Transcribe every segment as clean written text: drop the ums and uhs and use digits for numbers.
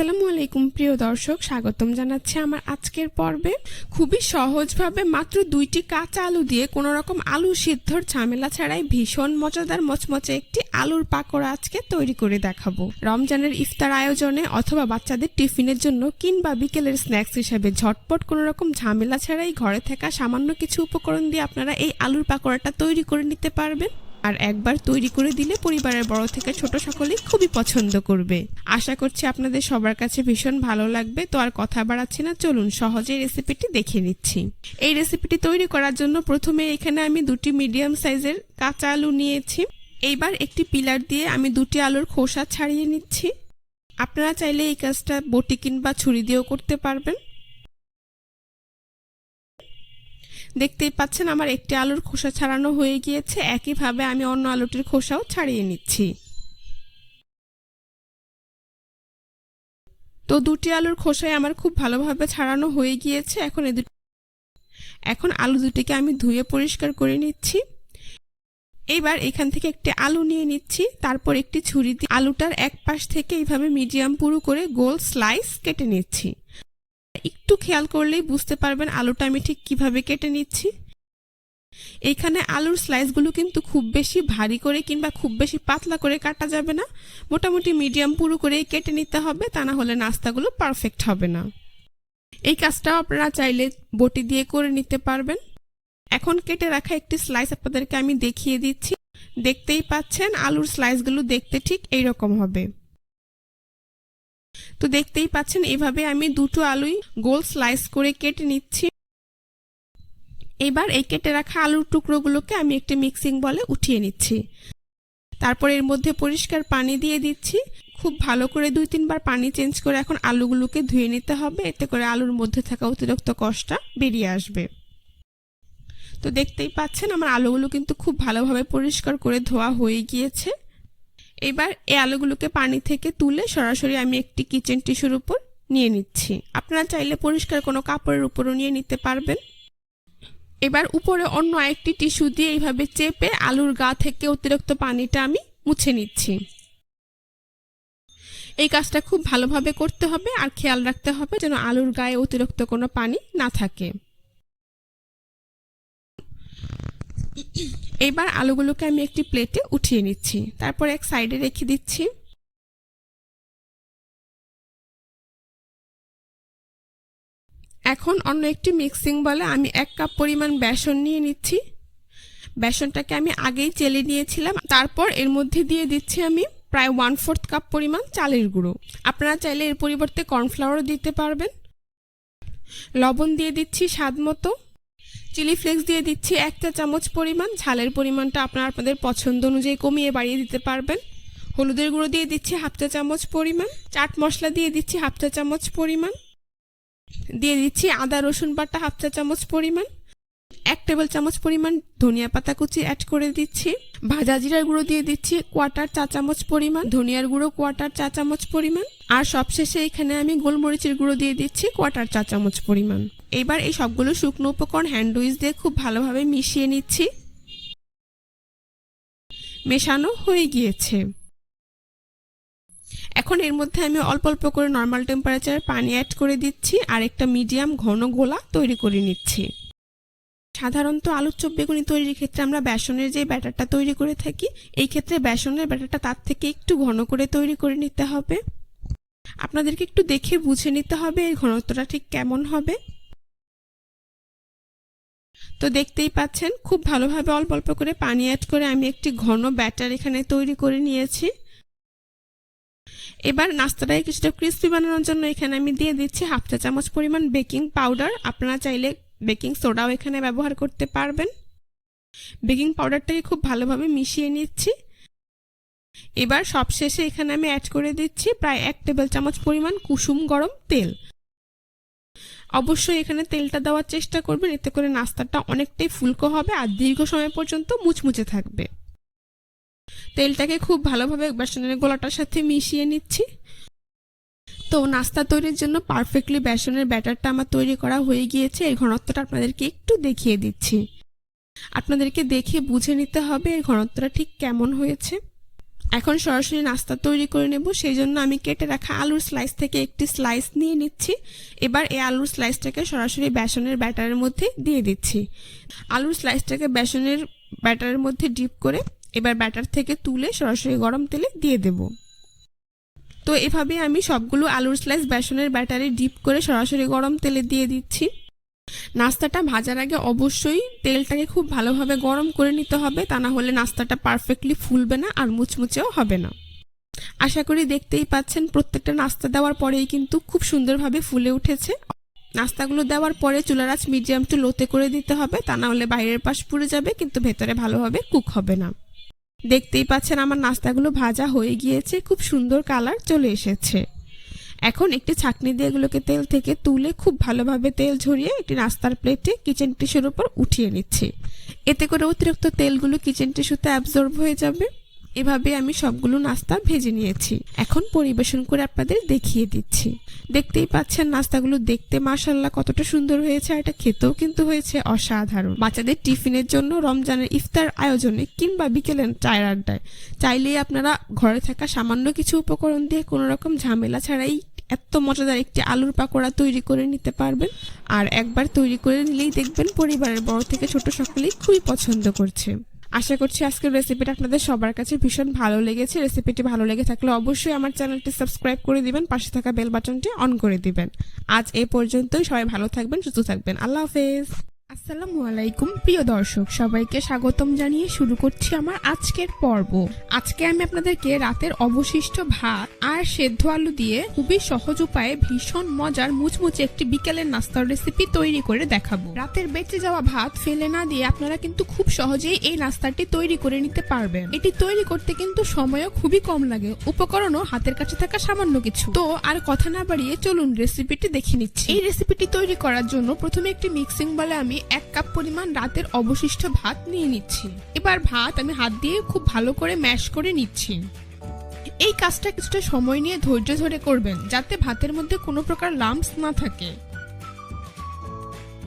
আসসালামু আলাইকুম প্রিয় দর্শক, স্বাগতম জানাচ্ছি আমার আজকের পর্বে। খুবই সহজভাবে মাত্র 2টি কাঁচা আলু দিয়ে কোনো রকম আলু সিদ্ধর ঝামেলা ছাড়াই ভীষণ মজাদার মচমচে একটি আলুর পাকোড়া আজকে তৈরি করে দেখাবো। রমজানের ইফতার আয়োজনে অথবা বাচ্চাদের টিফিনের জন্য কিংবা বিকেলের স্ন্যাক্স হিসেবে ঝটপট কোনো রকম ঝামেলা ছাড়াই ঘরে থাকা সামান্য কিছু উপকরণ দিয়ে আপনারা এই আলুর পাকোড়াটা তৈরি করে নিতে পারবেন। আর একবার তৈরি করে দিলে পরিবারের বড় থেকে ছোট সকলেই খুবই পছন্দ করবে। আশা করছি আপনাদের সবার কাছে ভীষণ ভালো লাগবে। তো আর কথা বাড়াচ্ছি না, চলুন সহজে রেসিপিটি দেখে নিচ্ছি। এই রেসিপিটি তৈরি করার জন্য প্রথমে এখানে আমি 2টি মিডিয়াম সাইজের কাঁচা আলু নিয়েছি। এইবার একটি পিলার দিয়ে আমি 2টি আলুর খোসা ছাড়িয়ে নিচ্ছি। আপনারা চাইলে এই কাজটা বটি কিংবা ছুরি দিয়েও করতে পারবেন। দেখতেই পাচ্ছেন আমার একটি আলুর খোসা ছাড়ানো হয়ে গিয়েছে। একইভাবে আমি অন্য আলুটির খোসাও ছাড়িয়ে নিচ্ছি। তো 2টি আলুর খোসাই আমার খুব ভালোভাবে ছাড়ানো হয়ে গিয়েছে। এখন আলু দুটিকে আমি ধুয়ে পরিষ্কার করে নিচ্ছি। এবার এখান থেকে একটি আলু নিয়ে নিচ্ছি। তারপর একটি ছুরি দিয়ে আলুটার এক পাশ থেকে এইভাবে মিডিয়াম পুরু করে গোল স্লাইস কেটে নিচ্ছি। একটু খেয়াল করলেই বুঝতে পারবেন আলুটা আমি ঠিক কিভাবে কেটে নিচ্ছি। এইখানে আলুর স্লাইসগুলো কিন্তু খুব বেশি ভারী করে কিংবা খুব বেশি পাতলা করে কাটা যাবে না, মোটামুটি মিডিয়াম পুরু করেই কেটে নিতে হবে, তা না হলে নাস্তাগুলো পারফেক্ট হবে না। এই কাজটাও আপনারা চাইলে বটি দিয়ে করে নিতে পারবেন। এখন কেটে রাখা একটি স্লাইস আপনাদেরকে আমি দেখিয়ে দিচ্ছি। দেখতেই পাচ্ছেন আলুর স্লাইসগুলো দেখতে ঠিক এইরকম হবে। তো দেখতেই পাচ্ছেন এভাবে আমি 2টো আলুই গোল স্লাইস করে কেটে নিচ্ছি। এবার এই কেটে রাখা আলুর টুকরোগুলোকে আমি একটি মিক্সিং বলে উঠিয়ে নিচ্ছি। তারপর এর মধ্যে পরিষ্কার পানি দিয়ে দিচ্ছি। খুব ভালো করে 2-3 বার পানি চেঞ্জ করে এখন আলুগুলোকে ধুয়ে নিতে হবে, এতে করে আলুর মধ্যে থাকা অতিরিক্ত কষটা বেরিয়ে আসবে। তো দেখতেই পাচ্ছেন আমার আলুগুলো কিন্তু খুব ভালোভাবে পরিষ্কার করে ধোয়া হয়ে গিয়েছে। এবার এই আলুগুলোকে পানি থেকে তুলে সরাসরি আমি একটি কিচেন টিস্যুর উপর নিয়ে নিচ্ছি। আপনারা চাইলে পরিষ্কার কোনো কাপড়ের উপরও নিয়ে নিতে পারবেন। এবার উপরে অন্য একটি টিস্যু দিয়ে এইভাবে চেপে আলুর গা থেকে অতিরিক্ত পানিটা আমি মুছে নিচ্ছি। এই কাজটা খুব ভালোভাবে করতে হবে আর খেয়াল রাখতে হবে যেন আলুর গায়ে অতিরিক্ত কোনো পানি না থাকে। এবার আলুগুলোকে আমি একটি প্লেটে উঠিয়ে নিচ্ছি, তারপর এক সাইডে রেখে দিচ্ছি। এখন অন্য একটি মিক্সিং বলে আমি 1 কাপ পরিমাণ বেসন নিয়ে নিচ্ছি। বেসনটাকে আমি আগেই চেলে নিয়েছিলাম। তারপর এর মধ্যে দিয়ে দিচ্ছি আমি প্রায় 1/4 কাপ পরিমাণ চালের গুঁড়ো। আপনারা চাইলে এর পরিবর্তে কর্নফ্লাওয়ারও দিতে পারবেন। লবণ দিয়ে দিচ্ছি স্বাদ মতো। চিলি ফ্লেক্স দিয়ে দিচ্ছি 1 চা চামচ পরিমাণ। ঝালের পরিমাণটা আপনারা আপনাদের পছন্দ অনুযায়ী কমিয়ে বাড়িয়ে দিতে পারবেন। হলুদের গুঁড়ো দিয়ে দিচ্ছি 1/2 চা চামচ পরিমাণ। চাট মশলা দিয়ে দিচ্ছি 1/2 চা চামচ পরিমাণ। দিয়ে দিচ্ছি আদা রসুন বাটা 1/2 চা চামচ পরিমাণ। 1 টেবিল চামচ পরিমাণ ধনিয়া পাতা কুচি অ্যাড করে দিচ্ছি। ভাজা জিরার গুঁড়ো দিয়ে দিচ্ছি 1/4 চা চামচ পরিমাণ। ধনিয়ার গুঁড়ো 1/4 চা চামচ পরিমাণ। আর সবশেষে এখানে আমি গোলমরিচের গুঁড়ো দিয়ে দিচ্ছি 1/4 চা চামচ পরিমাণ। এবার এই সবগুলো শুকনো উপকরণ হ্যান্ড উইচ দিয়ে খুব ভালোভাবে মিশিয়ে নিচ্ছি। মেশানো হয়ে গিয়েছে। এখন এর মধ্যে আমি অল্প অল্প করে নর্মাল টেম্পারেচারে পানি অ্যাড করে দিচ্ছি আর একটা মিডিয়াম ঘন গোলা তৈরি করে নিচ্ছি। সাধারণত আলুর চপ বেগুনি তৈরির ক্ষেত্রে আমরা বেসনের যে ব্যাটারটা তৈরি করে থাকি, এই ক্ষেত্রে বেসনের ব্যাটারটা তার থেকে একটু ঘন করে তৈরি করে নিতে হবে। আপনাদেরকে একটু দেখে বুঝে নিতে হবে এই ঘনত্বটা ঠিক কেমন হবে। তো দেখতেই পাচ্ছেন খুব ভালোভাবে অল্প অল্প করে পানি অ্যাড করে আমি একটি ঘন ব্যাটার এখানে তৈরি করে নিয়েছি। এবার নাস্তাটাকে কিছুটা ক্রিস্পি বানানোর জন্য এখানে আমি দিয়ে দিচ্ছি 1/2 চা চামচ পরিমাণ বেকিং পাউডার। আপনারা চাইলে বেকিং সোডাও এখানে ব্যবহার করতে পারবেন। বেকিং পাউডারটাকে খুব ভালোভাবে মিশিয়ে নিচ্ছি। এবার সবশেষে এখানে আমি অ্যাড করে দিচ্ছি প্রায় 1 টেবিল চামচ পরিমাণ কুসুম গরম তেল। অবশ্যই এখানে তেলটা দেওয়ার চেষ্টা করবেন, এতে করে নাস্তাটা অনেকটাই ফুলকো হবে আর দীর্ঘ সময় পর্যন্ত মুচমুচে থাকবে। তেলটাকে খুব ভালোভাবে বেসনের গোলাটার সাথে মিশিয়ে নিচ্ছি। তো নাস্তা তৈরির জন্য পারফেক্টলি বেসনের ব্যাটারটা আমার তৈরি করা হয়ে গিয়েছে। এই ঘনত্বটা আপনাদেরকে একটু দেখিয়ে দিচ্ছি। আপনাদেরকে দেখে বুঝে নিতে হবে এই ঘনত্বটা ঠিক কেমন হয়েছে। এখন সরাসরি নাস্তা তৈরি করে নেব, সেই জন্য আমি কেটে রাখা আলুর স্লাইস থেকে একটি স্লাইস নিয়ে নিচ্ছি। এবার এই আলুর স্লাইসটাকে সরাসরি বেসনের ব্যাটারের মধ্যে দিয়ে দিচ্ছি। আলুর স্লাইসটাকে বেসনের ব্যাটারের মধ্যে ডিপ করে এবার ব্যাটার থেকে তুলে সরাসরি গরম তেলে দিয়ে দেব। তো এভাবে আমি সবগুলো আলুর স্লাইস বেসনের ব্যাটারে ডিপ করে সরাসরি গরম তেলে দিয়ে দিচ্ছি। নাস্তাটা ভাজার আগে অবশ্যই তেলটাকে খুব ভালোভাবে গরম করে নিতে হবে, তা না হলে নাস্তাটা পারফেক্টলি ফুলবে না আর মুচমুচেও হবে না। আশা করি দেখতেই পাচ্ছেন প্রত্যেকটা নাস্তা দেওয়ার পরেই কিন্তু খুব সুন্দরভাবে ফুলে উঠেছে। নাস্তাগুলো দেওয়ার পরে চুলার আঁচ মিডিয়াম টু লোতে করে দিতে হবে, তা না হলে বাইরের পাশ পুড়ে যাবে কিন্তু ভেতরে ভালোভাবে কুক হবে না। দেখতেই পাচ্ছেন আমার নাস্তাগুলো ভাজা হয়ে গিয়েছে, খুব সুন্দর কালার চলে এসেছে। এখন একটি ছাঁকনি দিয়ে এগুলোকে তেল থেকে তুলে খুব ভালোভাবে তেল ঝরিয়ে একটি নাস্তার প্লেটে কিচেন টিস্যুর উপর উঠিয়ে নিচ্ছি। এতে করে অতিরিক্ত তেলগুলো কিচেন টিস্যুতে অ্যাবজর্ব হয়ে যাবে। এভাবে আমি সবগুলো নাস্তা ভেজে নিয়েছি। এখন পরিবেশন করে আপনাদের দেখিয়ে দিচ্ছি। দেখতেই পাচ্ছেন নাস্তাগুলো দেখতে মাশাআল্লাহ কতটা সুন্দর হয়েছে, আর এটা খেতেও কিন্তু হয়েছে অসাধারণ। বাচ্চাদের টিফিনের জন্য, রমজানের ইফতার আয়োজনে কিংবা বিকেলের চায়ের আড্ডায় চাইলেই আপনারা ঘরে থাকা সামান্য কিছু উপকরণ দিয়ে কোনো রকম ঝামেলা ছাড়াই এত মজাদার একটি আলুর পাকোড়া তৈরি করে নিতে পারবেন। আর একবার তৈরি করে নিলেই দেখবেন পরিবারের বড় থেকে ছোট সকলেই খুবই পছন্দ করছে। আশা করছি আজকের রেসিপিটা আপনাদের সবার কাছে ভীষণ ভালো লেগেছে। রেসিপিটি ভালো লেগে থাকলে অবশ্যই আমার চ্যানেলটি সাবস্ক্রাইব করে দিবেন, পাশে থাকা বেল বাটনটি অন করে দিবেন। আজ এই পর্যন্তই। সবাই ভালো থাকবেন, সুস্থ থাকবেন। আল্লাহ হাফেজ। আসসালামু আলাইকুম প্রিয় দর্শক, সবাইকে স্বাগতম জানিয়ে শুরু করছি আমার আজকের পর্ব। আজকে আমি আপনাদেরকে রাতের অবশিষ্ট ভাত আর সেদ্ধ আলু দিয়ে খুবই সহজ উপায়ে ভীষণ মজার মুচমুচে একটি বিকেলের নাস্তার রেসিপি তৈরি করে দেখাবো। রাতের বেঁচে যাওয়া ভাত ফেলে না দিয়ে আপনারা কিন্তু খুব সহজেই এই নাস্তাটি তৈরি করে নিতে পারবেন। এটি তৈরি করতে কিন্তু সময়ও খুবই কম লাগে, উপকরণও হাতের কাছে থাকা সামান্য কিছু। তো আর কথা না বাড়িয়ে চলুন রেসিপিটি দেখে নিচ্ছি। এই রেসিপিটি তৈরি করার জন্য প্রথমে একটি মিক্সিং বলে আমি 1 কাপ পরিমাণ রাতের অবশিষ্ট ভাত নিয়ে নিচ্ছি। এবার ভাত আমি হাত দিয়ে খুব ভালো করে ম্যাশ করে নিচ্ছি। এই কাজটা কিছুটা সময় নিয়ে ধৈর্য ধরে করবেন, যাতে ভাতের মধ্যে কোনো প্রকার লাম্পস না থাকে।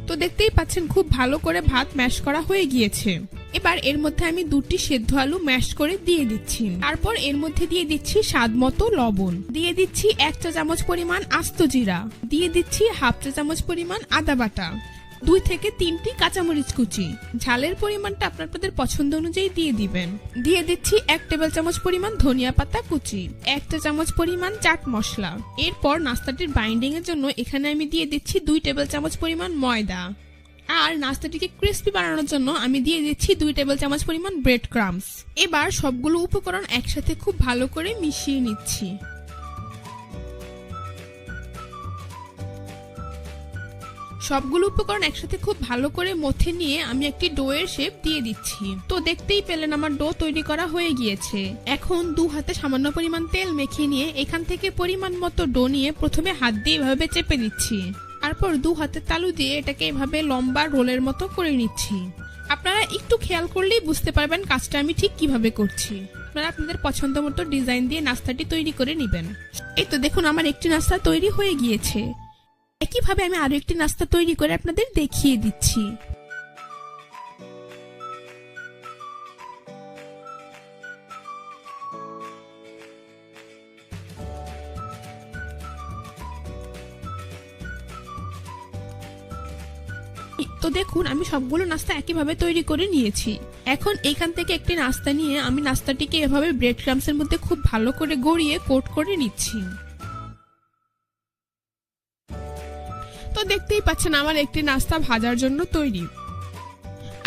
তো দেখতেই পাচ্ছেন খুব ভালো করে ভাত ম্যাশ করা হয়ে গিয়েছে। এবার এর মধ্যে আমি 2টি সেদ্ধ আলু ম্যাশ করে দিয়ে দিচ্ছি। তারপর এর মধ্যে দিয়ে দিচ্ছি স্বাদ মতো লবণ, দিয়ে দিচ্ছি 1 চা চামচ পরিমাণ আস্ত জিরা, দিয়ে দিচ্ছি 1/2 চা চামচ পরিমাণ আদা বাটা, 2 থেকে 3টি কাঁচামরিচ কুচি। ঝালের পরিমাণটা আপনাদের পছন্দ অনুযায়ী দিয়ে দিবেন। দিয়ে দিচ্ছি 1 টেবিল চামচ পরিমাণ ধনিয়া পাতা কুচি, 1 চা চামচ পরিমাণ চাট মশলা। এরপর নাস্তাটির বাইন্ডিং এর জন্য এখানে আমি দিয়ে দিচ্ছি 2 টেবিল চামচ পরিমাণ ময়দা। আর নাস্তাটিকে ক্রিস্পি বানানোর জন্য আমি দিয়ে দিচ্ছি 2 টেবিল চামচ পরিমাণ ব্রেড ক্রাম্বস। এবার সবগুলো উপকরণ একসাথে খুব ভালো করে মিশিয়ে নিচ্ছি। সবগুলো উপকরণ একসাথে খুব ভালো করে মথে নিয়ে আমি একটি ডোয়ের শেপ দিয়ে দিচ্ছি। তো দেখতেই পেলেন আমার ডো তৈরি করা হয়ে গিয়েছে। এখন 2 হাতে সামান্য পরিমাণ তেল মেখে নিয়ে এখান থেকে পরিমাণ মতো ডো নিয়ে প্রথমে হাত দিয়ে এভাবে চেপে দিচ্ছি। তারপর 2 হাতের তালু দিয়ে এটাকে এভাবে লম্বা রোলের মতো করে নিচ্ছি। আপনারা একটু খেয়াল করলেই বুঝতে পারবেন কাজটা আমি ঠিক কিভাবে করছি। আপনারা আপনাদের পছন্দ মতো ডিজাইন দিয়ে নাস্তাটি তৈরি করে নেবেন। এই তো দেখুন আমার একটি নাস্তা তৈরি হয়ে গিয়েছে। একইভাবে আমি আরো একটি নাস্তা তৈরি করে আপনাদের দেখিয়ে দিচ্ছি। তো দেখুন আমি সবগুলো নাস্তা একইভাবে তৈরি করে নিয়েছি। এখন এখান থেকে একটি নাস্তা নিয়ে আমি নাস্তাটিকে এভাবে ব্রেড ক্রাম্বসের মধ্যে খুব ভালো করে গড়িয়ে কোট করে নিচ্ছি। তো দেখতেই পাচ্ছেন আমার একটি নাস্তা ভাজার জন্য তৈরি।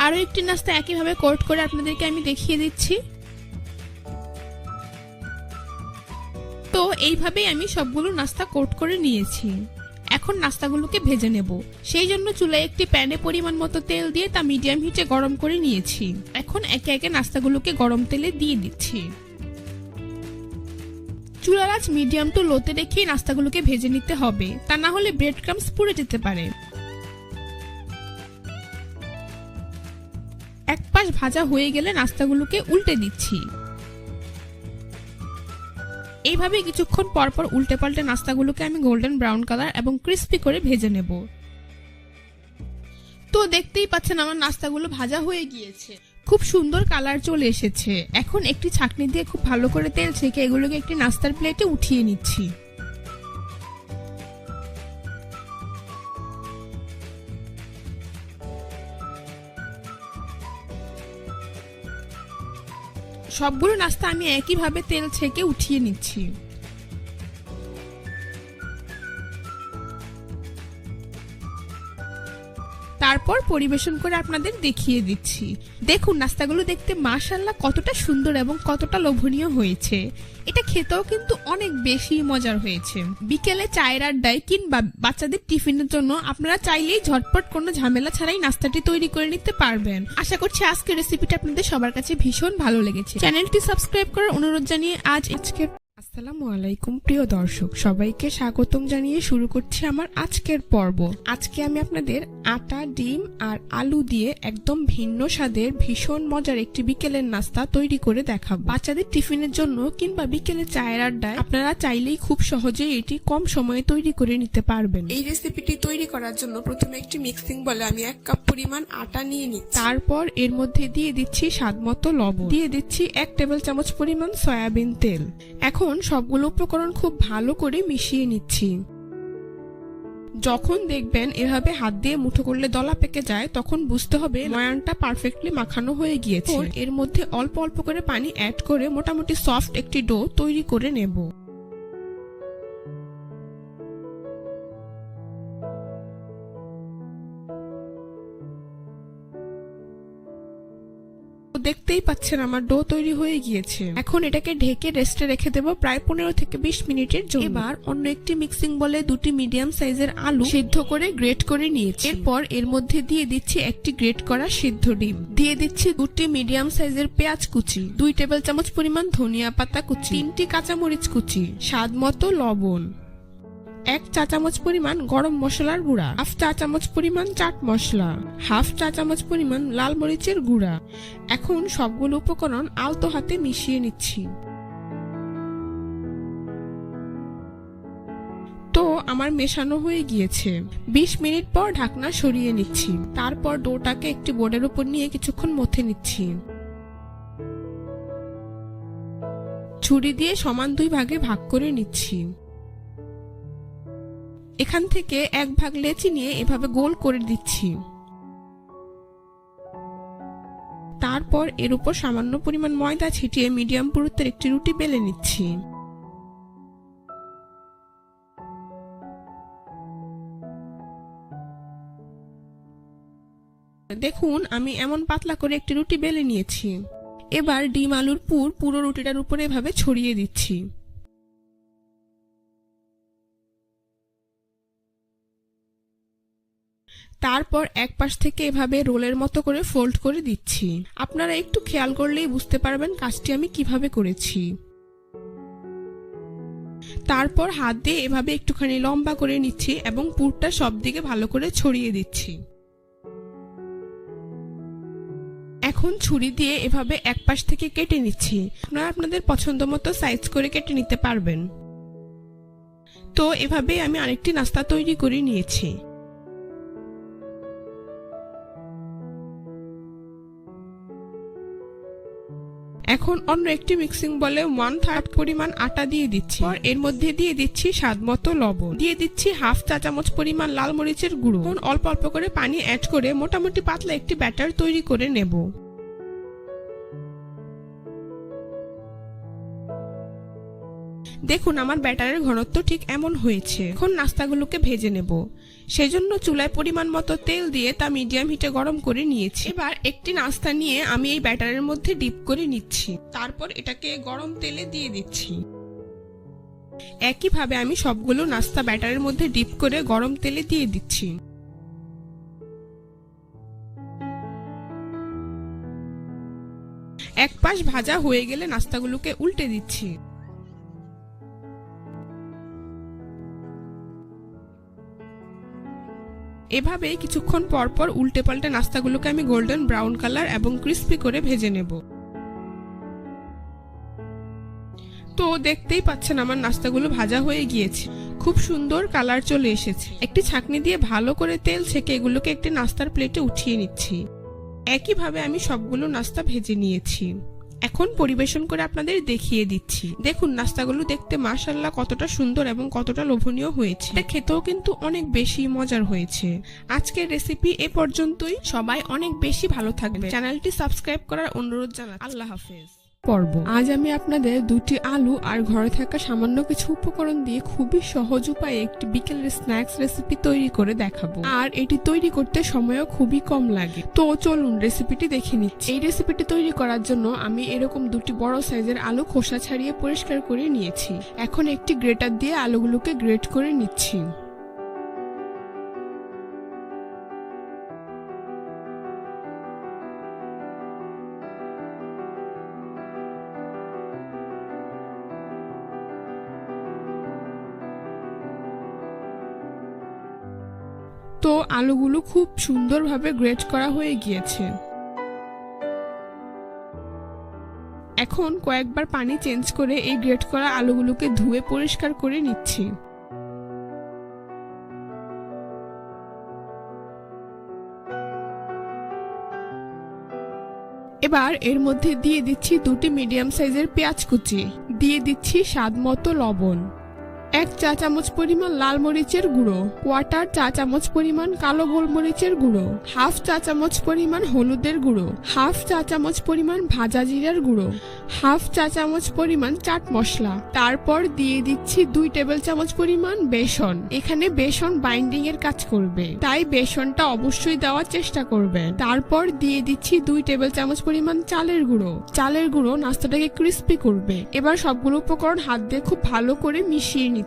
আরো একটি নাস্তা একইভাবে কোট করে আপনাদেরকে আমি দেখিয়ে দিচ্ছি। তো এইভাবেই আমি সবগুলো নাস্তা কোট করে নিয়েছি। এখন নাস্তাগুলোকে ভেজে নেব। সেই জন্য চুলায় একটি প্যানে পরিমাণ মতো তেল দিয়ে তা মিডিয়াম হিটে গরম করে নিয়েছি। এখন একে একে নাস্তাগুলোকে গরম তেলে দিয়ে দিচ্ছি। চুলার আঁচ মিডিয়াম টু লোতে রেখে নাস্তাগুলোকে ভেজে নিতে হবে, তা না হলে ব্রেড ক্রাম্বস পুড়ে যেতে পারে। এক পাশ ভাজা হয়ে গেলে নাস্তাগুলোকে উল্টে দিচ্ছি। এইভাবে কিছুক্ষণ পর পর উল্টে পাল্টে নাস্তাগুলোকে আমি গোল্ডেন ব্রাউন কালার এবং ক্রিস্পি করে ভেজে নেব। তো দেখতেই পাচ্ছেন আমার নাস্তাগুলো ভাজা হয়ে গিয়েছে। খুব সুন্দর কালার চলে এসেছে। এখন একটি ছাঁকনি দিয়ে খুব ভালো করে তেল ছেঁকে এগুলোকে একটি নাস্তার প্লেটে উঠিয়ে নিচ্ছি। সবগুলো নাস্তা আমি একইভাবে তেল ছেঁকে উঠিয়ে নিচ্ছি। তারপর পরিবেশন করে আপনাদের দেখিয়ে দিচ্ছি। দেখুন নাস্তাগুলো দেখতে মাশাআল্লাহ কতটা সুন্দর এবং কতটা লোভনীয় হয়েছে। এটা খেতেও কিন্তু অনেক বেশি মজার হয়েছে। বিকেলে চায়ের আড্ডায় কিংবা বাচ্চাদের টিফিনের জন্য আপনারা চাইলেই ঝটপট কোনো ঝামেলা ছাড়াই নাস্তাটি তৈরি করে নিতে পারবেন। আশা করছি আজকের রেসিপিটা আপনাদের সবার কাছে ভীষণ ভালো লেগেছে। চ্যানেলটি সাবস্ক্রাইব করার অনুরোধ জানিয়ে আজকের আসসালামু আলাইকুম প্রিয় দর্শক, সবাইকে স্বাগতম জানিয়ে শুরু করছি আমার আজকের পর্ব। আজকে আমি আপনাদের আটা, ডিম আর আলু দিয়ে একদম ভিন্ন স্বাদের ভীষণ মজার একটি বিকেলের নাস্তা তৈরি করে দেখাবো। বাচ্চাদের টিফিনের জন্য কিংবা বিকেলে চায়ের আড্ডায় আপনারা চাইলেই খুব সহজেই এটি কম সময়ে তৈরি করে নিতে পারবেন। এই রেসিপিটি তৈরি করার জন্য প্রথমে একটি মিক্সিং বলে আমি 1 কাপ পরিমাণ আটা নিয়ে নিচ্ছি। তারপর এর মধ্যে দিয়ে দিচ্ছি স্বাদমতো লবণ, দিয়ে দিচ্ছি 1 টেবিল চামচ পরিমাণ সয়াবিন তেল। এখন সবগুলো উপকরণ খুব ভালো করে মিশিয়ে নিচ্ছি। যখন দেখবেন এভাবে হাত দিয়ে মুঠো করলে দলা পেকে যায় তখন বুঝতে হবে ময়ানটা পারফেক্টলি মাখানো হয়ে গিয়েছে। এর মধ্যে অল্প অল্প করে পানি অ্যাড করে মোটামুটি সফট একটি ডো তৈরি করে নেব। দেখতেই পাচ্ছেন আমার ডো তৈরি হয়ে গিয়েছে। এখন এটাকে ঢেকে রেস্টে রেখে দেব প্রায় 15 থেকে 20 মিনিটের জন্য। এবার অন্য একটি মিক্সিং বলে 2টি মিডিয়াম সাইজের আলু সিদ্ধ করে গ্রেট করে নিয়েছি। এরপর এর মধ্যে দিয়ে দিচ্ছি একটি গ্রেট করা সিদ্ধ ডিম, দিয়ে দিচ্ছি 2টি মিডিয়াম সাইজের পেঁয়াজ কুচি, 2 টেবিল চামচ পরিমাণ ধনিয়া পাতা কুচি, 3টি কাঁচামরিচ কুচি, স্বাদমতো লবণ, 1 চা চামচ পরিমাণ গরম মশলার গুঁড়া, 1/2 চা চামচ পরিমাণ চাট মশলা, 1/2 চা চামচ পরিমাণ লাল মরিচের গুঁড়া। এখন সবগুলো উপকরণ আলতো হাতে মিশিয়ে নিচ্ছি। তো আমার মেশানো হয়ে গিয়েছে। 20 মিনিট পর ঢাকনা সরিয়ে নিচ্ছি। তারপর ডোটাকে একটি বোর্ডের উপর নিয়ে কিছুক্ষণ মথে নিচ্ছি। ছুরি দিয়ে সমান 2 ভাগে ভাগ করে নিচ্ছি। এখান থেকে 1 ভাগ লেচি নিয়ে এভাবে গোল করে দিচ্ছি। তারপর এর উপর সামান্য পরিমাণ ময়দা ছিটিয়ে মিডিয়াম পুরুত্বের একটি রুটি বেলে নিচ্ছি। দেখুন আমি এমন পাতলা করে একটি রুটি বেলে নিয়েছি। এবার ডিম আলুর পুর পুরো রুটিটার উপরে এভাবে ছড়িয়ে দিচ্ছি। তারপর এক পাশ থেকে এভাবে রোলের মতো করে ফোল্ড করে দিচ্ছি। আপনারা একটু খেয়াল করলেই বুঝতে পারবেন কাজটি আমি কিভাবে করেছি। তারপর হাত দিয়ে এভাবে একটুখানি লম্বা করে নিচ্ছি এবং পুরটা সব দিকে ভালো করে ছড়িয়ে দিচ্ছি। এখন ছুরি দিয়ে এভাবে এক পাশ থেকে কেটে নিচ্ছি। আপনারা আপনাদের পছন্দ মতো সাইজ করে কেটে নিতে পারবেন। তো এভাবে আমি আরেকটি নাস্তা তৈরি করে নিয়েছি। এখন অন্য একটি মিক্সিং বলে 1/3 পরিমাণ আটা দিয়ে দিচ্ছি। এর মধ্যে দিয়ে দিচ্ছি স্বাদমতো লবণ, দিয়ে দিচ্ছি 1/2 চা চামচ পরিমাণ লাল মরিচের গুঁড়ো। অল্প অল্প করে পানি অ্যাড করে মোটামুটি পাতলা একটি ব্যাটার তৈরি করে নেব। দেখুন আমার ব্যাটারের ঘনত্ব ঠিক এমন হয়েছে। এখন নাস্তাগুলোকে ভেজে নেব। সেজন্য চুলায় পরিমাণ মতো তেল দিয়ে তা মিডিয়াম হিটে গরম করে নিয়েছি। এবার একটি নাস্তা নিয়ে আমি এই ব্যাটারের মধ্যে ডিপ করে নিচ্ছি। তারপর এটাকে গরম তেলে দিয়ে দিচ্ছি। একইভাবে আমি সবগুলো নাস্তা ব্যাটারের মধ্যে ডিপ করে গরম তেলে দিয়ে দিচ্ছি। এক পাশ ভাজা হয়ে গেলে নাস্তাগুলোকে উল্টে দিচ্ছি। এভাবে কিছুক্ষণ পর পর উল্টে পাল্টে নাস্তাগুলোকে আমি গোল্ডেন ব্রাউন কালার এবং ক্রিস্পি করে ভেজে নেব। তো দেখতেই পাচ্ছেন আমার নাস্তাগুলো ভাজা হয়ে গিয়েছে, খুব সুন্দর কালার চলে এসেছে। একটি ছাঁকনি দিয়ে ভালো করে তেল ছেঁকে এগুলোকে একটি নাস্তার প্লেটে উঠিয়ে নিচ্ছি। একইভাবে আমি সবগুলো নাস্তা ভেজে নিয়েছি। এখন পরিবেশন করে আপনাদের দেখিয়ে দিচ্ছি। দেখুন নাস্তাগুলো দেখতে মাশাআল্লাহ কতটা সুন্দর এবং কতটা লোভনীয় হয়েছে। এটা খেতেও কিন্তু অনেক বেশি মজার হয়েছে। আজকের রেসিপি এ পর্যন্তই। সবাই অনেক বেশি ভালো থাকবে। চ্যানেলটি সাবস্ক্রাইব করার অনুরোধ জানাচ্ছি। আল্লাহ হাফেজ। আজ আমি আপনাদের 2টি আলু আর ঘরে থাকা সামান্য কিছু উপকরণ দিয়ে খুবই সহজ উপায়ে একটি বিকেলের স্ন্যাক্স রেসিপি তৈরি করে দেখাবো। আর এটি তৈরি করতে সময়ও খুবই কম লাগে। তো চলুন রেসিপিটি দেখে নিচ্ছি। এই রেসিপিটি তৈরি করার জন্য আমি এরকম 2টি বড় সাইজের আলু খোসা ছাড়িয়ে পরিষ্কার করে নিয়েছি। এখন একটি গ্রেটার দিয়ে আলুগুলোকে গ্রেট করে নিচ্ছি। তো আলুগুলো খুব সুন্দরভাবে গ্রেট করা হয়ে গিয়েছে। এখন কয়েকবার পানি চেঞ্জ করে এই গ্রেট করা আলুগুলোকে ধুয়ে পরিষ্কার করে নিচ্ছি। এবার এর মধ্যে দিয়ে দিচ্ছি 2টি মিডিয়াম সাইজের পেঁয়াজ কুচি, দিয়ে দিচ্ছি স্বাদমতো লবণ, 1 চা চামচ পরিমাণ লাল মরিচের গুঁড়ো, 1/4 চা চামচ পরিমাণ কালো গোলমরিচের গুঁড়ো, 1/2 চা চামচ পরিমাণ হলুদের গুঁড়ো, 1/2 চা চামচ পরিমাণ ভাজা জিরার গুঁড়ো, 1/2 চা চামচ পরিমাণ চাট মশলা। তারপর দিয়ে দিচ্ছি 2 টেবিল চামচ পরিমাণ বেসন। এখানে বেসন বাইন্ডিং এর কাজ করবে, তাই বেসনটা অবশ্যই দেওয়ার চেষ্টা করবেন। তারপর দিয়ে দিচ্ছি 2 টেবিল চামচ পরিমাণ চালের গুঁড়ো। চালের গুঁড়ো নাস্তাটাকে ক্রিস্পি করবে। এবার সবগুলো উপকরণ হাত দিয়ে খুব ভালো করে মিশিয়ে নিচ্ছি।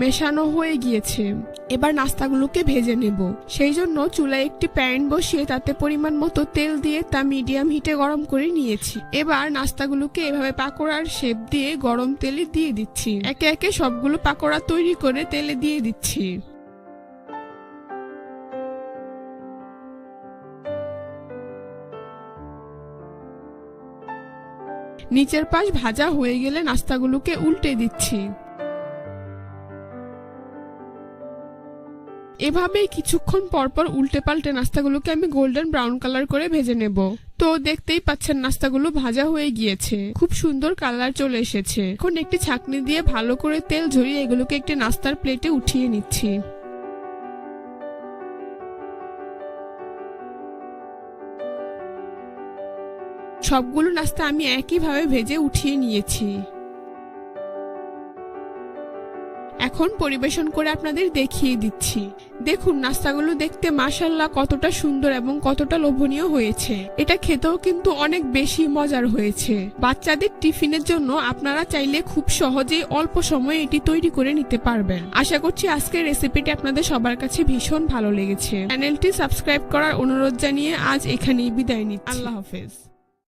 মেশানো হয়ে গিয়েছে। এবার নাস্তাগুলোকে ভেজে নেব। সেই জন্য চুলায় একটি প্যান বসিয়ে তাতে পরিমাণ মতো তেল দিয়ে তা মিডিয়াম হিটে গরম করে নিয়েছি। এবার নাস্তাগুলোকে এভাবে পাকোড়ার শেপ দিয়ে গরম তেলে দিয়ে দিচ্ছি। একে একে সবগুলো পাকোড়া তৈরি করে তেলে দিয়ে দিচ্ছি। নিচের পাশ ভাজা হয়ে গেলে নাস্তাগুলোকে উল্টে দিচ্ছি। এভাবে কিছুক্ষণ পরপর উল্টে পাল্টে নাস্তাগুলোকে আমি গোল্ডেন ব্রাউন কালার করে ভেজে নেব। তো দেখতেই পাচ্ছেন নাস্তাগুলো ভাজা হয়ে গিয়েছে, খুব সুন্দর কালার চলে এসেছে। এখন একটি ছাঁকনি দিয়ে ভালো করে তেল ঝরিয়ে এগুলোকে একটি নাস্তার প্লেটে উঠিয়ে নিচ্ছি। সবগুলো নাস্তা আমি একইভাবে ভেজে উঠিয়ে নিয়েছি। এখন পরিবেশন করে আপনাদের দেখিয়ে দিচ্ছি। দেখুন নাস্তাগুলো দেখতে মাশাআল্লাহ কতটা সুন্দর এবং কতটা লোভনীয় হয়েছে। এটা খেতেও কিন্তু অনেক বেশি মজার হয়েছে। বাচ্চাদের টিফিনের জন্য আপনারা চাইলে খুব সহজেই অল্প সময়ে এটি তৈরি করে নিতে পারবেন। আশা করছি আজকের রেসিপিটি আপনাদের সবার কাছে ভীষণ ভালো লেগেছে। চ্যানেলটি সাবস্ক্রাইব করার অনুরোধ জানিয়ে আজ এখানেই বিদায় নিচ্ছি। আল্লাহ হাফেজ।